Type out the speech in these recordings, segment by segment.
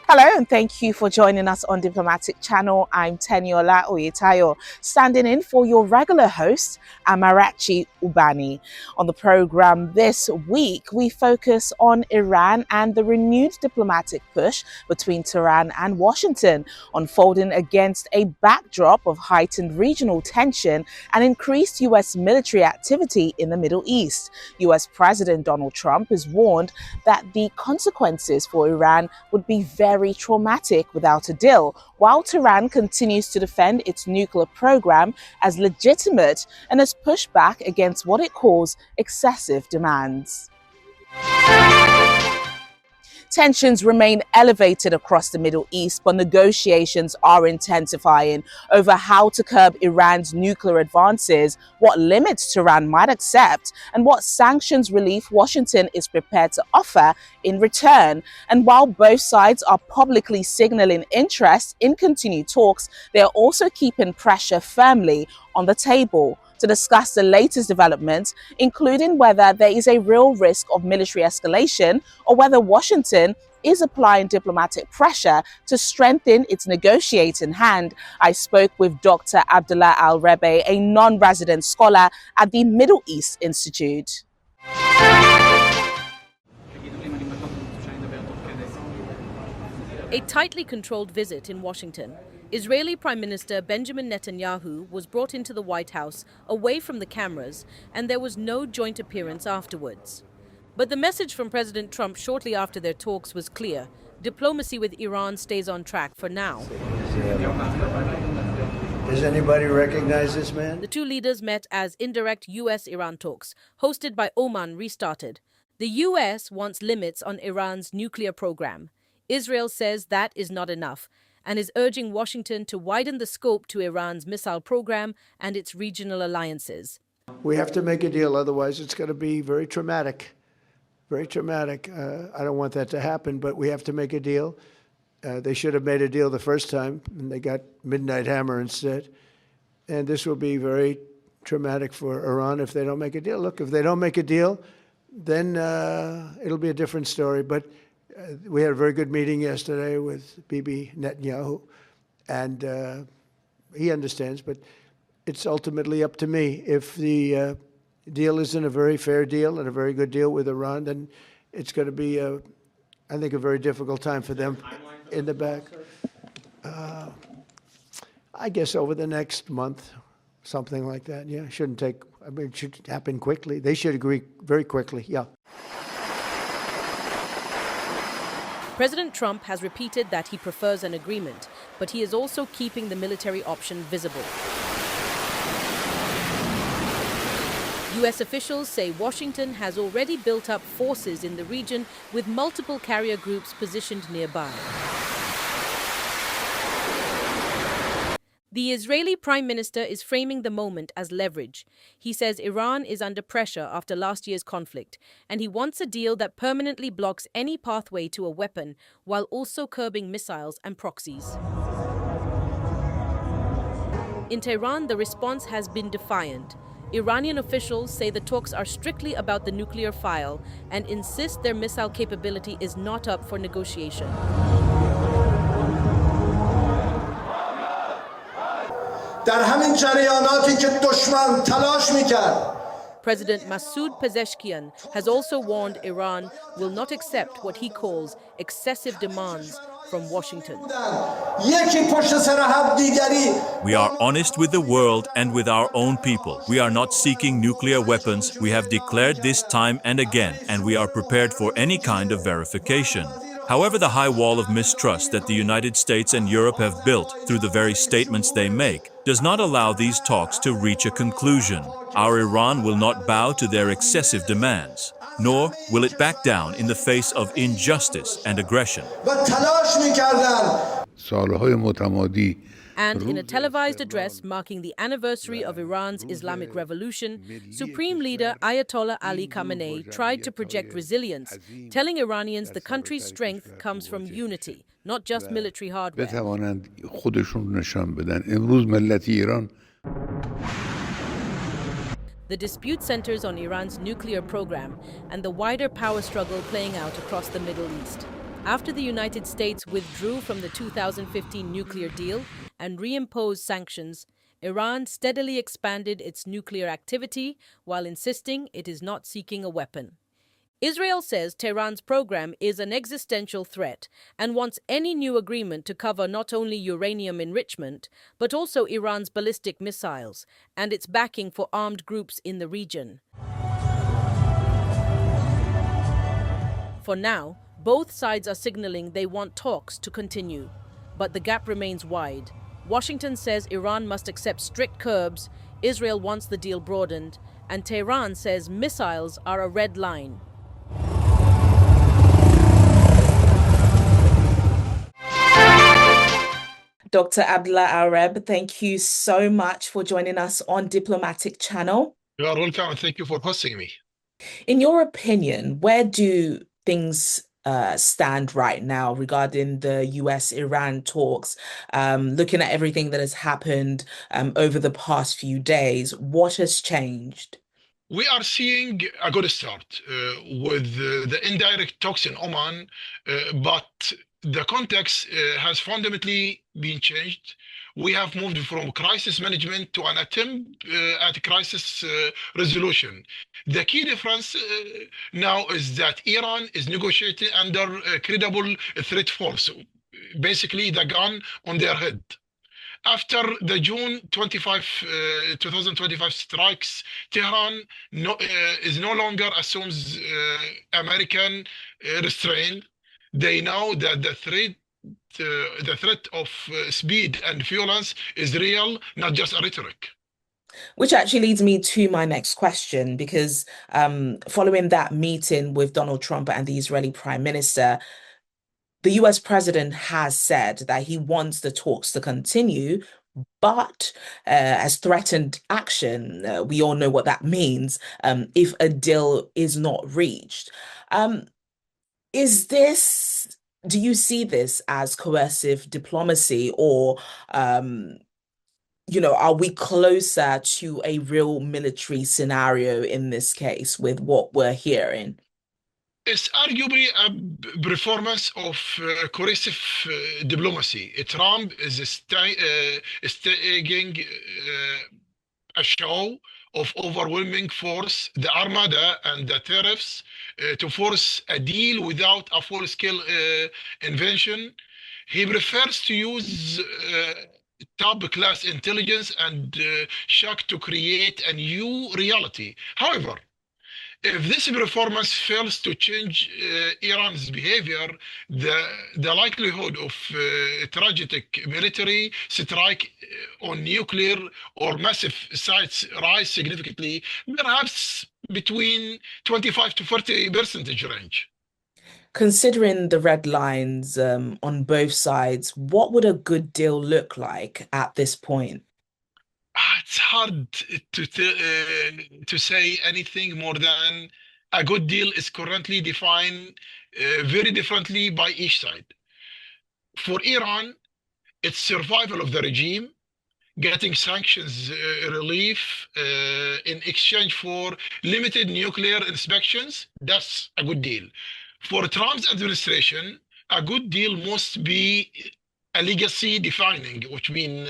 Hello and thank you for joining us on Diplomatic Channel. I'm Teniola Oyetayo, standing in for your regular host, Amarachi Ubani. On the program this week, we focus on Iran and the renewed diplomatic push between Tehran and Washington, unfolding against a backdrop of heightened regional tension and increased U.S. military activity in the Middle East. U.S. President Donald Trump has warned that the consequences for Iran would be very traumatic without a deal, while Tehran continues to defend its nuclear program as legitimate and has pushed back against what it calls excessive demands. Tensions remain elevated across the Middle East, but negotiations are intensifying over how to curb Iran's nuclear advances, what limits Tehran might accept, and what sanctions relief Washington is prepared to offer in return. And while both sides are publicly signaling interest in continued talks, they are also keeping pressure firmly on the table. To discuss the latest developments, including whether there is a real risk of military escalation or whether Washington is applying diplomatic pressure to strengthen its negotiating hand, I spoke with Dr. Abdullah Al-Rebe, a non-resident scholar at the Middle East Institute. A tightly controlled visit in Washington. Israeli Prime Minister Benjamin Netanyahu was brought into the White House away from the cameras, and there was no joint appearance afterwards. But the message from President Trump shortly after their talks was clear. Diplomacy with Iran stays on track for now. Does anybody recognize this man? The two leaders met as indirect U.S.-Iran talks, hosted by Oman, restarted. The U.S. wants limits on Iran's nuclear program. Israel says that is not enough, and is urging Washington to widen the scope to Iran's missile program and its regional alliances. We have to make a deal, otherwise it's going to be very traumatic. Very traumatic. I don't want that to happen, but we have to make a deal. They should have made a deal the first time, and they got Midnight Hammer instead. And this will be very traumatic for Iran if they don't make a deal. Look, if they don't make a deal, then it'll be a different story. But we had a very good meeting yesterday with Bibi Netanyahu, and he understands, but it's ultimately up to me. If the deal isn't a very fair deal and a very good deal with Iran, then it's going to be, I think, a very difficult time for them in the back. I guess over the next month, something like that, yeah. Shouldn't take, I mean, it should happen quickly. They should agree very quickly, yeah. President Trump has repeated that he prefers an agreement, but he is also keeping the military option visible. U.S. officials say Washington has already built up forces in the region with multiple carrier groups positioned nearby. The Israeli Prime Minister is framing the moment as leverage. He says Iran is under pressure after last year's conflict, and he wants a deal that permanently blocks any pathway to a weapon while also curbing missiles and proxies. In Tehran, the response has been defiant. Iranian officials say the talks are strictly about the nuclear file and insist their missile capability is not up for negotiation. President Masoud Pezeshkian has also warned Iran will not accept what he calls excessive demands from Washington. We are honest with the world and with our own people. We are not seeking nuclear weapons. We have declared this time and again, and we are prepared for any kind of verification. However, the high wall of mistrust that the United States and Europe have built through the very statements they make does not allow these talks to reach a conclusion. Our Iran will not bow to their excessive demands, nor will it back down in the face of injustice and aggression. And in a televised address marking the anniversary of Iran's Islamic Revolution, Supreme Leader Ayatollah Ali Khamenei tried to project resilience, telling Iranians the country's strength comes from unity, not just military hardware. The dispute centers on Iran's nuclear program and the wider power struggle playing out across the Middle East. After the United States withdrew from the 2015 nuclear deal and reimposed sanctions, Iran steadily expanded its nuclear activity while insisting it is not seeking a weapon. Israel says Tehran's program is an existential threat and wants any new agreement to cover not only uranium enrichment, but also Iran's ballistic missiles and its backing for armed groups in the region. For now, both sides are signaling they want talks to continue, but the gap remains wide. Washington says Iran must accept strict curbs, Israel wants the deal broadened, and Tehran says missiles are a red line. Dr. Abdullah Areb, thank you so much for joining us on Diplomatic Channel. You are welcome, and thank you for hosting me. In your opinion, where do things stand right now regarding the US-Iran talks? Looking at everything that has happened over the past few days, what has changed? We are seeing a good start with the indirect talks in Oman, but the context has fundamentally been changed. We have moved from crisis management to an attempt at crisis resolution. The key difference now is that Iran is negotiating under a credible threat force, basically the gun on their head. After the June 2025 strikes, Tehran is no longer assumes American restraint. They know that the threat of speed and violence is real, not just a rhetoric. Which actually leads me to my next question, because following that meeting with Donald Trump and the Israeli Prime Minister, the US president has said that he wants the talks to continue, but as threatened action, we all know what that means if a deal is not reached. Do you see this as coercive diplomacy, or, are we closer to a real military scenario in this case with what we're hearing? It's arguably a performance of coercive diplomacy. Trump is staging a show of overwhelming force, the armada and the tariffs, to force a deal without a full-scale invention. He prefers to use top-class intelligence and shock to create a new reality. However, if this performance fails to change Iran's behavior, the likelihood of tragic military strike on nuclear or massive sites rise significantly, perhaps between 25 to 40% range. Considering the red lines on both sides, what would a good deal look like at this point? It's hard to say anything more than a good deal is currently defined very differently by each side. For Iran, it's survival of the regime, getting sanctions relief in exchange for limited nuclear inspections. That's a good deal. For Trump's administration, a good deal must be a legacy defining, which means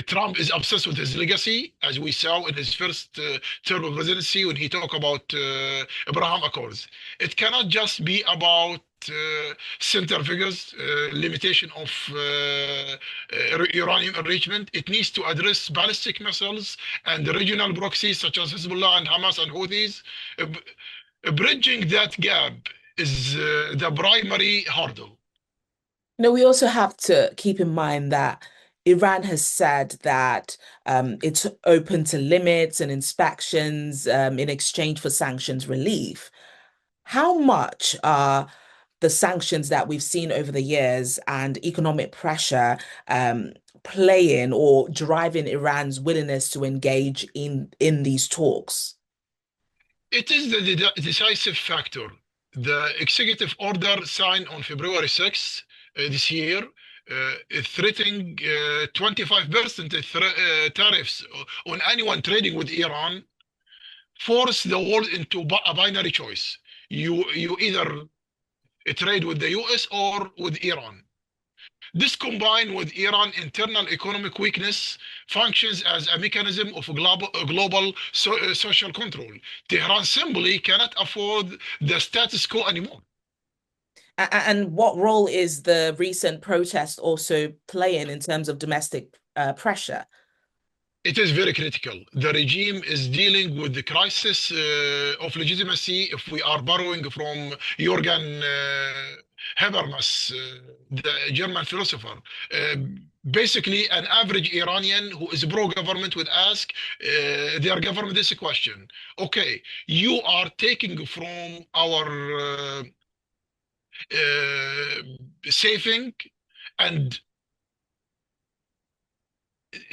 Trump is obsessed with his legacy, as we saw in his first term of presidency when he talked about Abraham Accords. It cannot just be about center figures, limitation of uranium enrichment. It needs to address ballistic missiles and the regional proxies such as Hezbollah and Hamas and Houthis. Bridging that gap is the primary hurdle. We also have to keep in mind that Iran has said that it's open to limits and inspections in exchange for sanctions relief. How much are the sanctions that we've seen over the years and economic pressure playing or driving Iran's willingness to engage in these talks? It is the decisive factor. The executive order signed on February 6th this year, threatening 25% tariffs on anyone trading with Iran, force the world into a binary choice. You either trade with the US or with Iran. This combined with Iran's internal economic weakness functions as a mechanism of global social control. Tehran simply cannot afford the status quo anymore. And what role is the recent protest also playing in terms of domestic pressure? It is very critical. The regime is dealing with the crisis of legitimacy. If we are borrowing from Jürgen Habermas, the German philosopher, uh, basically an average Iranian who is pro-government would ask their government this question. Okay, you are taking from our saving and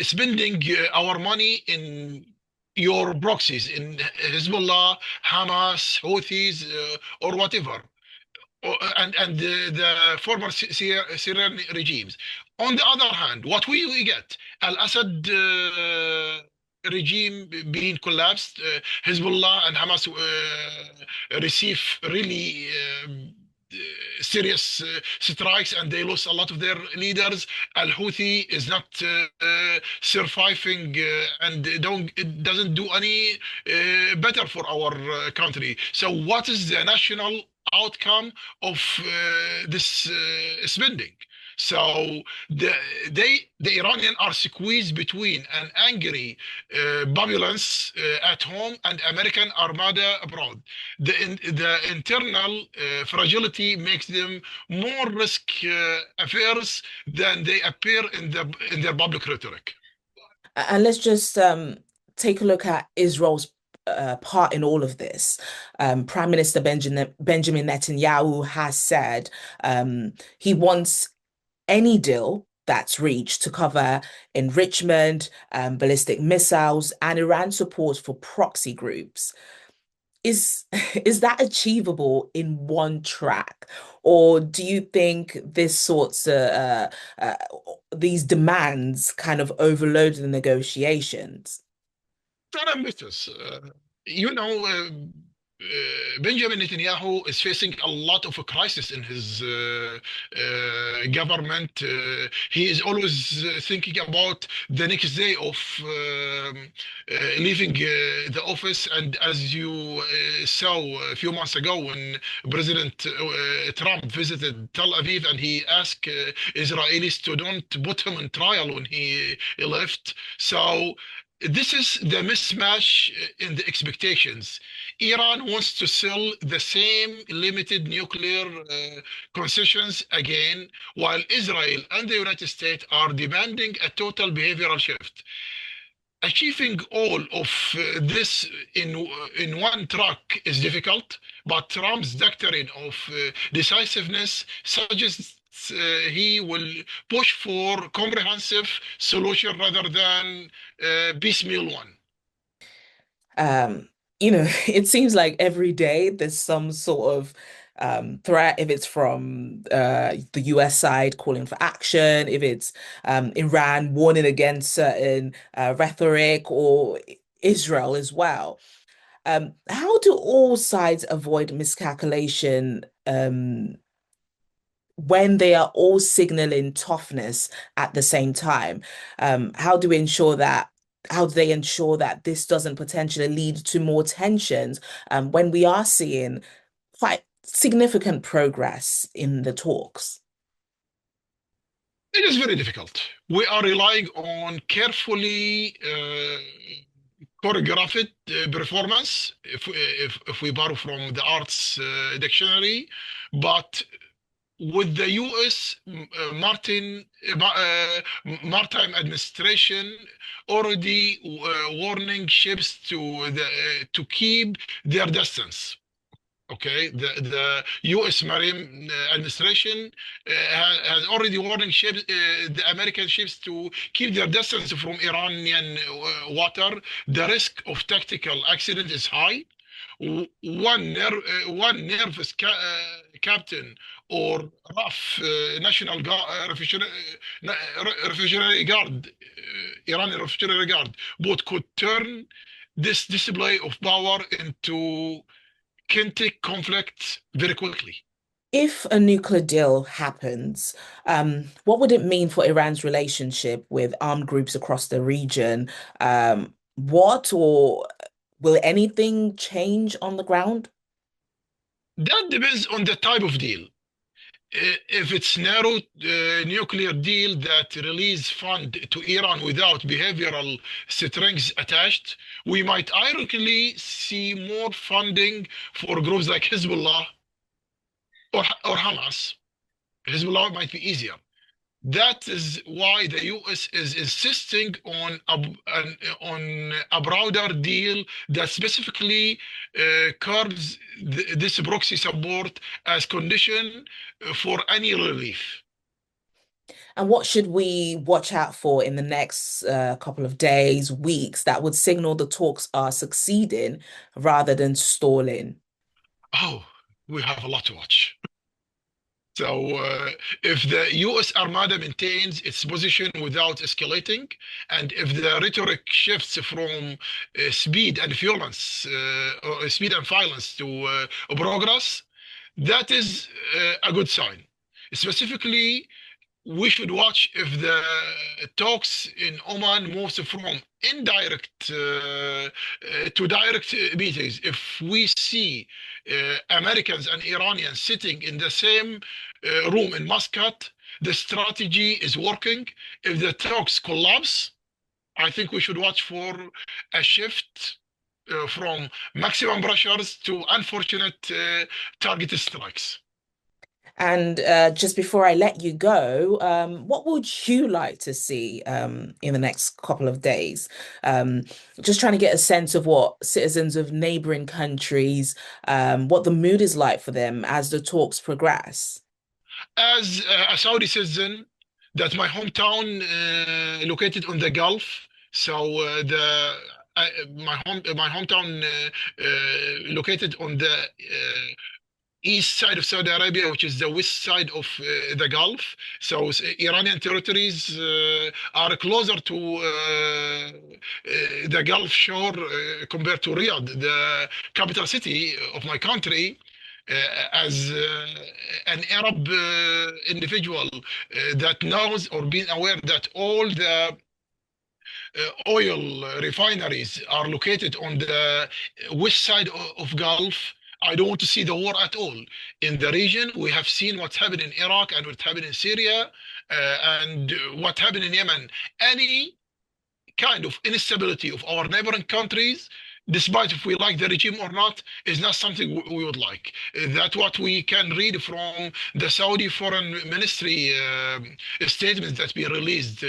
spending our money in your proxies in Hezbollah, Hamas, Houthis, or whatever, and the former Syrian regimes. On the other hand, what we get, Al-Assad regime being collapsed, Hezbollah and Hamas receive really serious strikes, and they lost a lot of their leaders. Al-Houthi is not surviving, and don't it doesn't do any better for our country. So, what is the national outcome of this spending? So the Iranian are squeezed between an angry populace at home and American armada abroad. The internal fragility makes them more risk affairs than they appear in their public rhetoric. And let's just take a look at Israel's part in all of this. Prime Minister Benjamin Netanyahu has said he wants any deal that's reached to cover enrichment, ballistic missiles, and Iran support for proxy groups. Is is that achievable in one track, or do you think this sorts these demands kind of overload the negotiations? Not ambitious. Benjamin Netanyahu is facing a lot of a crisis in his government. He is always thinking about the next day of leaving the office. And as you saw a few months ago, when President Trump visited Tel Aviv, and he asked Israelis to don't put him on trial when he left. So this is the mismatch in the expectations. Iran wants to sell the same limited nuclear concessions again, while Israel and the United States are demanding a total behavioral shift. Achieving all of this in one track is difficult, but Trump's doctrine of decisiveness suggests he will push for comprehensive solution rather than piecemeal one. Um, it seems like every day there's some sort of threat, if it's from the US side calling for action, if it's Iran warning against certain rhetoric, or Israel as well. How do all sides avoid miscalculation when they are all signaling toughness at the same time? How do they ensure that this doesn't potentially lead to more tensions when we are seeing quite significant progress in the talks? It is very difficult. We are relying on carefully choreographed performance, if we borrow from the arts dictionary, but with the U.S. Maritime Administration already warning ships to keep their distance. Okay, the U.S. Marine Administration has already warning ships, the American ships, to keep their distance from Iranian water. The risk of tactical accident is high. One nervous captain or RAF, National Guard, Refugees Guard, Iranian Refugees Guard, both could turn this display of power into kinetic conflict very quickly. If a nuclear deal happens, what would it mean for Iran's relationship with armed groups across the region? What or will anything change on the ground? That depends on the type of deal. If it's narrow nuclear deal that release fund to Iran without behavioral strings attached, we might ironically see more funding for groups like Hezbollah or Hamas. Hezbollah might be easier. That is why the US is insisting on a broader deal that specifically curbs this proxy support as condition for any relief. And what should we watch out for in the next couple of days, weeks that would signal the talks are succeeding rather than stalling? Oh, we have a lot to watch. So, if the US Armada maintains its position without escalating, and if the rhetoric shifts from speed and violence to progress, that is a good sign. Specifically, we should watch if the talks in Oman moves from indirect to direct meetings. If we see Americans and Iranians sitting in the same room in Muscat, the strategy is working. If the talks collapse, I think we should watch for a shift from maximum pressures to unfortunate targeted strikes. And just before I let you go, what would you like to see in the next couple of days? Just trying to get a sense of what citizens of neighboring countries, what the mood is like for them as the talks progress. As a Saudi citizen, that my hometown located on the Gulf, so the my hometown located on the east side of Saudi Arabia, which is the west side of the Gulf. So Iranian territories are closer to the Gulf shore compared to Riyadh, the capital city of my country. As an Arab individual that knows or being aware that all the oil refineries are located on the west side of Gulf. I don't want to see the war at all in the region. We have seen what's happened in Iraq and what happened in Syria and what happened in Yemen. Any kind of instability of our neighboring countries, despite if we like the regime or not, is not something we would like. That's what we can read from the Saudi Foreign Ministry statements that's been released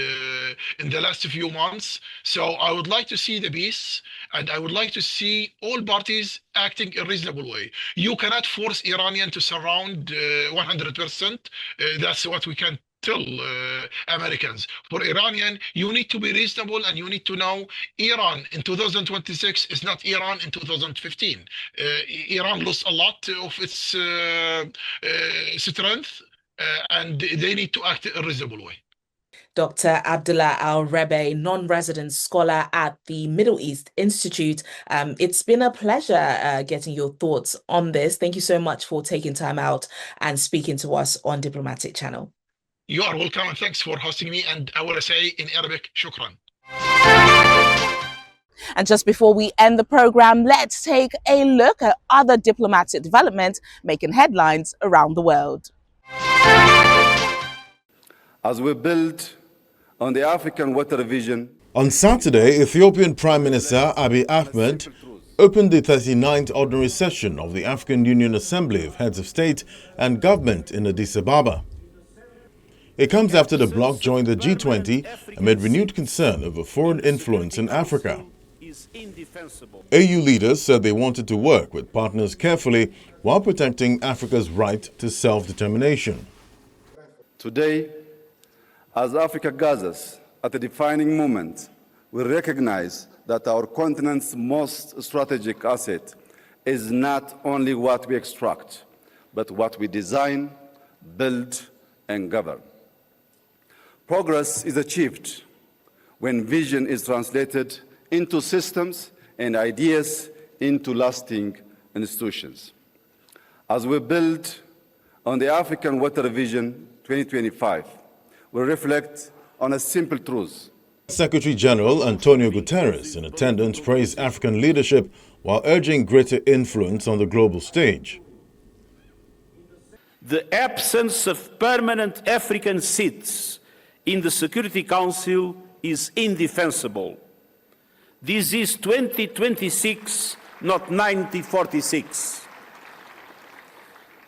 in the last few months. So I would like to see the peace, and I would like to see all parties acting in a reasonable way. You cannot force Iranian to surround 100%. That's what we can tell Americans. For Iranian, you need to be reasonable and you need to know Iran in 2026 is not Iran in 2015. Iran lost a lot of its strength and they need to act in a reasonable way. Dr. Abdullah Al-Rebe, non-resident scholar at the Middle East Institute. It's been a pleasure getting your thoughts on this. Thank you so much for taking time out and speaking to us on Diplomatic Channel. You are welcome and thanks for hosting me. And I want to say in Arabic, shukran. And just before we end the program, let's take a look at other diplomatic developments making headlines around the world. As we build on the African water vision. On Saturday, Ethiopian Prime Minister Abiy Ahmed opened the 39th ordinary session of the African Union Assembly of Heads of State and Government in Addis Ababa. It comes after the bloc joined the G20 amid renewed concern over foreign influence in Africa. AU leaders said they wanted to work with partners carefully while protecting Africa's right to self-determination. Today, as Africa gathers at a defining moment, we recognize that our continent's most strategic asset is not only what we extract, but what we design, build, and govern. Progress is achieved when vision is translated into systems and ideas into lasting institutions. As we build on the African Water Vision 2025 will reflect on a simple truth. Secretary General Antonio Guterres, in attendance, praised African leadership while urging greater influence on the global stage. The absence of permanent African seats in the Security Council is indefensible. This is 2026, not 1946.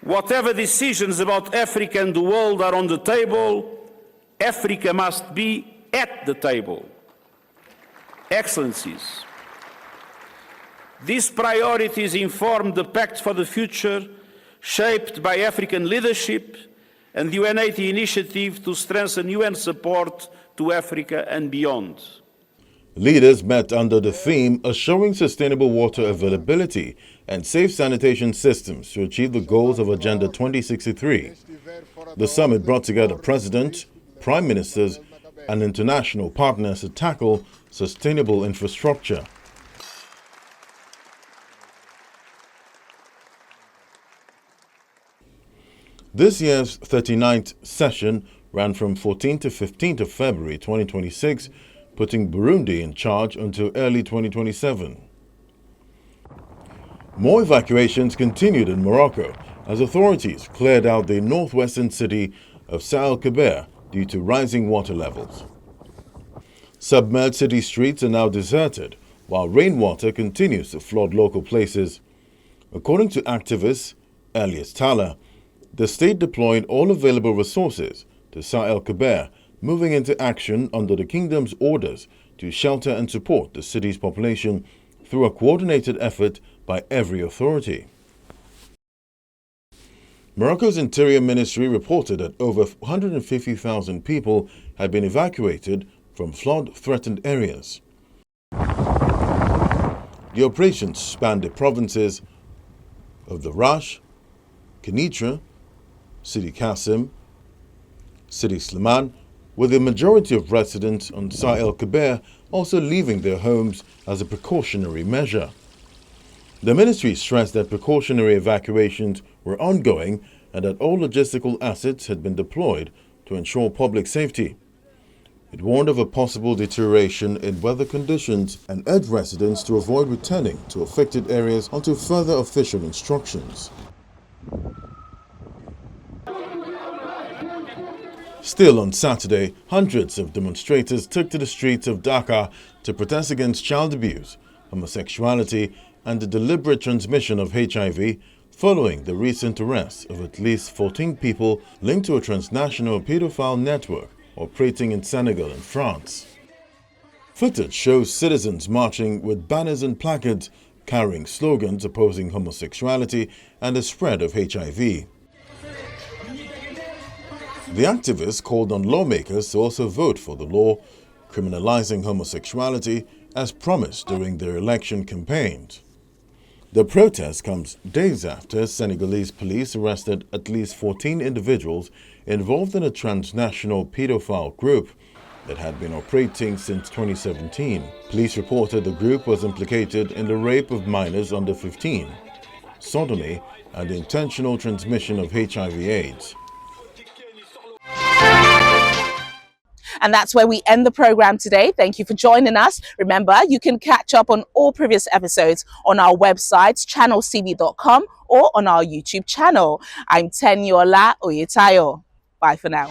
Whatever decisions about Africa and the world are on the table, Africa must be at the table. Excellencies, these priorities inform the Pact for the Future, shaped by African leadership and the UN80 initiative to strengthen UN support to Africa and beyond. Leaders met under the theme Assuring Sustainable Water Availability and Safe Sanitation Systems to achieve the goals of Agenda 2063. The summit brought together presidents, prime ministers, and international partners to tackle sustainable infrastructure. This year's 39th session ran from 14th to 15th of February 2026, putting Burundi in charge until early 2027. More evacuations continued in Morocco as authorities cleared out the northwestern city of Sa'al Kebir due to rising water levels. Submerged city streets are now deserted, while rainwater continues to flood local places. According to activist Elias Tala, the state deployed all available resources to Sa'al Kebir, moving into action under the kingdom's orders to shelter and support the city's population through a coordinated effort by every authority. Morocco's Interior Ministry reported that over 150,000 people had been evacuated from flood-threatened areas. The operations spanned the provinces of the Rash, Kenitra, Sidi Kassim, Sidi Slimane, with the majority of residents on Sa'al Kebir also leaving their homes as a precautionary measure. The ministry stressed that precautionary evacuations were ongoing and that all logistical assets had been deployed to ensure public safety. It warned of a possible deterioration in weather conditions and urged residents to avoid returning to affected areas until further official instructions. Still on Saturday, hundreds of demonstrators took to the streets of Dhaka to protest against child abuse, homosexuality, and the deliberate transmission of HIV following the recent arrest of at least 14 people linked to a transnational pedophile network operating in Senegal and France. Footage shows citizens marching with banners and placards carrying slogans opposing homosexuality and the spread of HIV. The activists called on lawmakers to also vote for the law criminalizing homosexuality as promised during their election campaigns. The protest comes days after Senegalese police arrested at least 14 individuals involved in a transnational pedophile group that had been operating since 2017. Police reported the group was implicated in the rape of minors under 15, sodomy, and the intentional transmission of HIV/AIDS. And that's where we end the program today. Thank you for joining us. Remember, you can catch up on all previous episodes on our websites, channelcb.com, or on our YouTube channel. I'm Teniola Oyetayo. Bye for now.